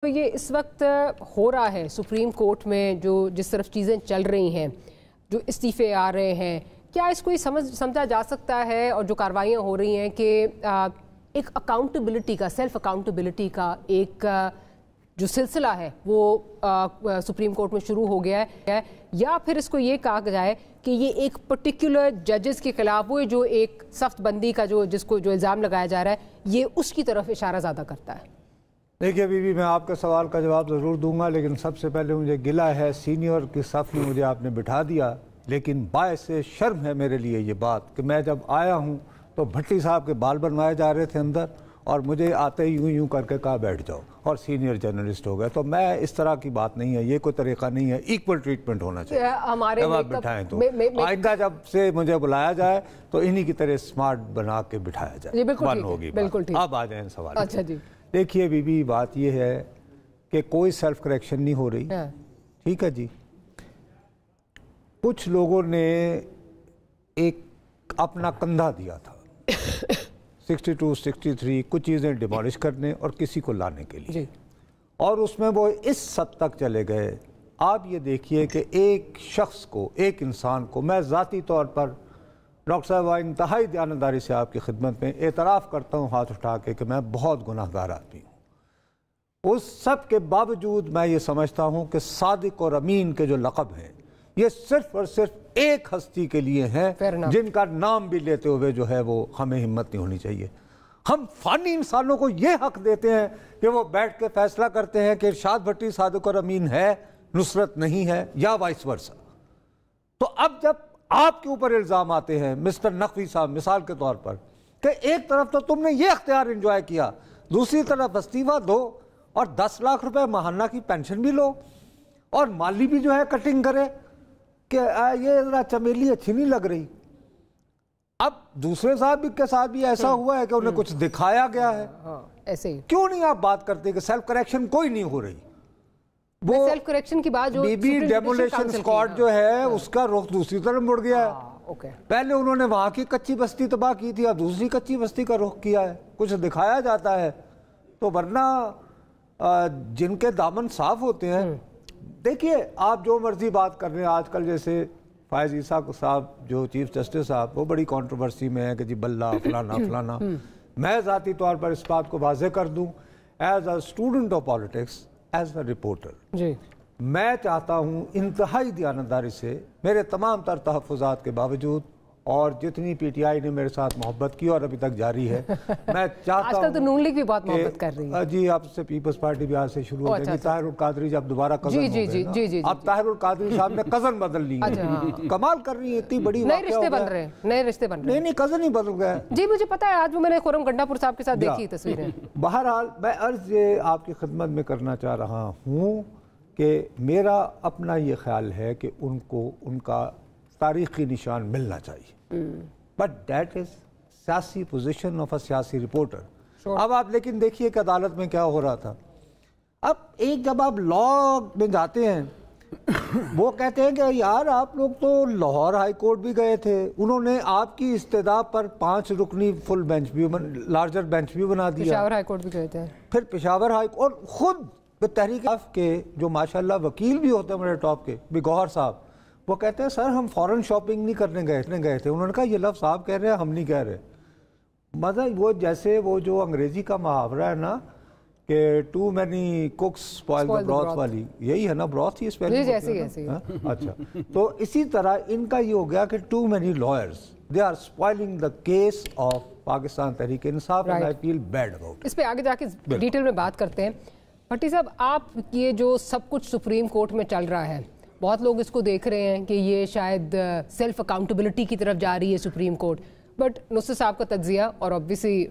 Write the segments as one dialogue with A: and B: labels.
A: تو یہ اس وقت ہو رہا ہے سپریم کورٹ میں، جو جس طرف چیزیں چل رہی ہیں، جو استعفے آ رہے ہیں، کیا اس کو یہ سمجھا جا سکتا ہے، اور جو کاروائیاں ہو رہی ہیں کہ ایک اکاؤنٹیبلٹی کا، سیلف اکاؤنٹیبلٹی کا ایک جو سلسلہ ہے وہ سپریم کورٹ میں شروع ہو گیا ہے، یا پھر اس کو یہ کہا جائے کہ یہ ایک پرٹیکولر ججز کے خلاف وہ جو ایک سخت بندی کا جس کو الزام لگایا جا رہا ہے، یہ اس کی طرف اشارہ زیادہ کرتا ہے؟
B: دیکھیے بی میں آپ کے سوال کا جواب ضرور دوں گا، لیکن سب سے پہلے مجھے گلہ ہے سینئر کی صف میں مجھے آپ نے بٹھا دیا، لیکن باعث شرم ہے میرے لیے یہ بات کہ میں جب آیا ہوں تو بھٹی صاحب کے بال بنوائے جا رہے تھے اندر، اور مجھے آتے ہی یوں کر کے کہا بیٹھ جاؤ، اور سینئر جرنلسٹ ہو گئے. تو میں اس طرح کی بات نہیں ہے، یہ کوئی طریقہ نہیں ہے، ایکول ٹریٹمنٹ ہونا چاہیے جب آپ بٹھائیں. تو آئندہ جب سے مجھے بلایا جائے تو انہی کی طرح سمارٹ بنا کے بٹھایا جائے. بن ہوگی بات. اب آ جائیں سوال.
A: اچھا جی،
B: دیکھیے بی بات یہ ہے کہ کوئی سیلف کریکشن نہیں ہو رہی. ٹھیک ہے جی، کچھ لوگوں نے ایک اپنا کندھا دیا تھا 62 63 کچھ چیزیں ڈیمالش کرنے اور کسی کو لانے کے لیے، اور اس میں وہ اس حد تک چلے گئے. آپ یہ دیکھیے کہ ایک شخص کو، ایک انسان کو، میں ذاتی طور پر ڈاکٹر صاحب انتہائی دیانتداری سے آپ کی خدمت میں اعتراف کرتا ہوں ہاتھ اٹھا کے کہ میں بہت گناہ گار آدمی ہوں. اس سب کے باوجود میں یہ سمجھتا ہوں کہ صادق اور امین کے جو لقب ہیں یہ صرف اور صرف ایک ہستی کے لیے ہیں جن کا نام بھی لیتے ہوئے جو ہے وہ ہمیں ہمت نہیں ہونی چاہیے. ہم فانی انسانوں کو یہ حق دیتے ہیں کہ وہ بیٹھ کے فیصلہ کرتے ہیں کہ ارشاد بھٹی صادق اور امین ہے، نصرت نہیں ہے، یا وائس ورسا. تو اب جب آپ کے اوپر الزام آتے ہیں مسٹر نقوی صاحب مثال کے طور پر کہ ایک طرف تو تم نے یہ اختیار انجوائے کیا، دوسری طرف استعفیٰ دو اور 10 لاکھ روپے ماہانہ کی پینشن بھی لو، اور مالی بھی جو ہے کٹنگ کرے کہ یہ ذرا چمیلی اچھی نہیں لگ رہی. اب دوسرے صاحب کے ساتھ بھی ایسا ہوا ہے کہ انہیں کچھ دکھایا گیا ہے.
A: ایسے ہی
B: کیوں نہیں آپ بات کرتے کہ سیلف کریکشن کوئی نہیں ہو رہی؟
A: وہ سیلف کریکشن کی بات جو
B: ڈیمولیشن اسکواڈ جو ہے اس کا رخ دوسری طرف مڑ گیا ہے. پہلے انہوں نے وہاں کی کچی بستی تباہ کی تھی، اب دوسری کچی بستی کا رخ کیا ہے. کچھ دکھایا جاتا ہے تو ورنہ جن کے دامن صاف ہوتے ہیں. دیکھیے آپ جو مرضی بات کر رہے ہیں، آج کل جیسے فائز عیسیٰ صاحب جو چیف جسٹس صاحب، وہ بڑی کنٹروورسی میں ہے کہ جی بلہ فلانا فلانا. میں ذاتی طور پر اس بات کو واضح کر دوں، as a student of politics, as a reporter, میں چاہتا ہوں انتہائی دیانتداری سے، میرے تمام تر تحفظات کے باوجود، اور جتنی پی ٹی آئی نے میرے ساتھ محبت کی اور ابھی تک جاری ہے، میں چاہتا ہوں،
A: آج کل تو نون لیگ بھی بہت محبت کر رہی ہے
B: جی، اب سے پیپلز پارٹی بھی آج سے شروع ہو جائے گی. طاہر القادری جب دوبارہ قزن ہو گئے نا، اب طاہر القادری صاحب نے قزن بدل لی ہے. کمال کر رہی ہے، اتنی بڑی
A: نئے رشتے بن رہے ہیں، نئے رشتے بن رہے ہیں.
B: نہیں قزن ہی بدل گئے.
A: جی مجھے پتا ہے، آج وہ میں نے خرم گنڈا پور صاحب کے ساتھ دیکھی تصویریں.
B: بہرحال میں عرض یہ آپ کی خدمت میں کرنا چاہ رہا ہوں کہ میرا اپنا یہ خیال ہے کہ ان کو ان کا تاریخی نشان ملنا چاہیے. بٹ دیٹ از سیاسی پوزیشن آف اے سیاسی رپورٹر. اب آپ لیکن دیکھیے کہ عدالت میں کیا ہو رہا تھا. اب ایک جب آپ لا میں جاتے ہیں، وہ کہتے ہیں کہ یار آپ لوگ تو لاہور ہائی کورٹ بھی گئے تھے، انہوں نے آپ کی استدعا پر 5 رکنی فل بینچ بھی، لارجر بینچ بھی بنا دیا.
A: پشاور ہائی کورٹ بھی گئے تھے، پھر
B: پشاور ہائی کورٹ، اور خود تحریک کے جو ماشاءاللہ وکیل بھی ہوتے ہیں میرے ٹاپ کے بھی گوہر صاحب، وہ کہتے ہیں سر ہم فورن شاپنگ نہیں کرنے گئے تھے. انہوں نے کہا یہ لفظ آپ کہہ رہے ہیں، ہم نہیں کہہ رہے. مطلب وہ جیسے وہ جو انگریزی کا محاورہ ہے نا کہ ٹو مینی کوکس اسپوائل دی براث والی، یہی ہے نا، براث ہی اسپیلنگ ہوتی ہے. اچھا، تو اسی طرح ان کا یہ ہو گیا کہ too many lawyers they are spoiling the case of Pakistan Tehreek Insaf, and I feel bad about.
A: اس پہ آگے جا کے ڈیٹیل میں بات کرتے ہیں. بھٹی صاحب، آپ یہ جو سب کچھ سپریم کورٹ میں چل رہا ہے، بہت لوگ اس کو دیکھ رہے ہیں کہ یہ شاید سیلف اکاؤنٹیبلٹی کی طرف جا رہی ہے سپریم کورٹ. بٹ نصرت صاحب کا تجزیہ، اور obviously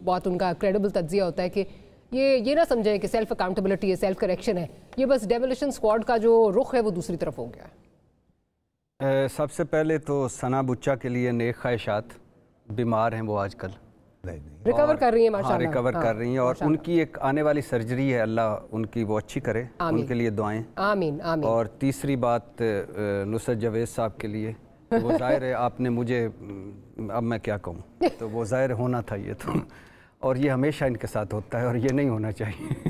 A: بہت ان کا کریڈیبل تجزیہ ہوتا ہے کہ یہ نہ سمجھیں کہ سیلف اکاؤنٹیبلٹی ہے، سیلف کریکشن ہے، یہ بس ڈیمولیشن اسکواڈ کا جو رخ ہے وہ دوسری طرف ہو گیا.
C: سب سے پہلے تو ثنا بچہ کے لیے نیک خواہشات. بیمار ہیں وہ آج کل،
A: ریکور کر رہی ہیں ماشاءاللہ،
C: ریکور کر رہی ہیں، اور ان کی ایک آنے والی سرجری ہے، اللہ ان کی وہ اچھی کرے، ان کے لیے دعائیں.
A: آمین آمین.
C: اور تیسری بات نصرت جاوید صاحب کے لیے، وہ ظاہر ہے آپ نے مجھے، اب میں کیا کہوں، تو وہ ظاہر ہونا تھا یہ تو، اور یہ ہمیشہ ان کے ساتھ ہوتا ہے اور یہ نہیں ہونا چاہیے.